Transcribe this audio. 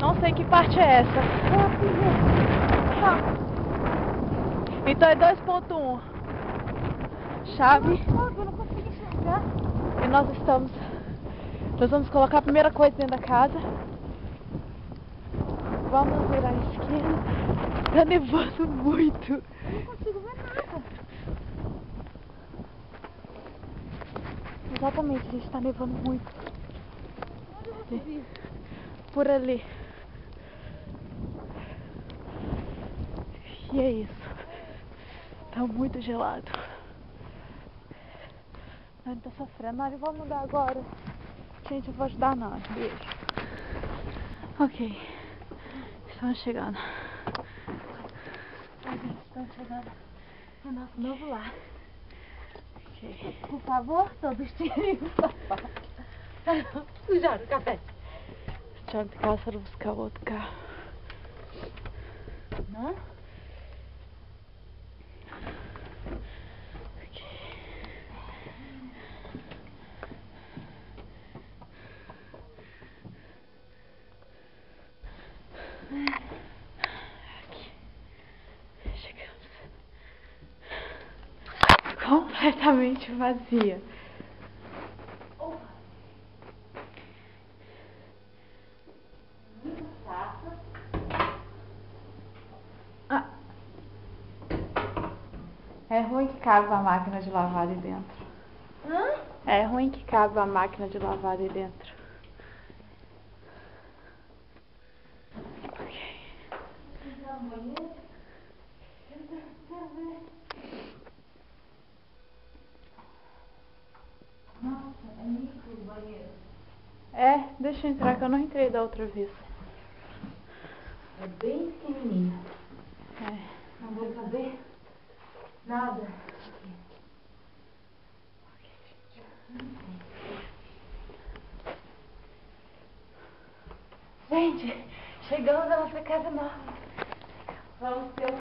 Não sei que parte é essa. Então é 2.1. Chave. Eu não consigo enxergar. E nós vamos colocar a primeira coisa dentro da casa. Vamos virar à esquerda. Tá nevando muito. Eu não consigo ver nada. Exatamente, gente, tá nevando muito. Onde você viu? Por ali. E é isso. Tá muito gelado. Ele tá sofrendo. Olha, vamos mudar agora. Gente, eu vou ajudar não. Beijo. Ok. Estamos chegando. Estamos chegando no nosso novo lar. Ok. Por favor, todos tirem o sapato. Sujaram o café. Tchau, de casa para buscar o outro carro. Não? Ok. Aqui. Chegamos. Completamente vazia. Ah. É ruim que cabe a máquina de lavar ali dentro. Hã? É ruim que cabe a máquina de lavar ali dentro. Ok. Entrar no banheiro? Quero ver. Nossa, é nítido o banheiro. É, deixa eu entrar que eu não entrei da outra vez. É bem pequenininho. É. Não vai caber nada. Gente, chegamos à nossa casa nova. Vamos ter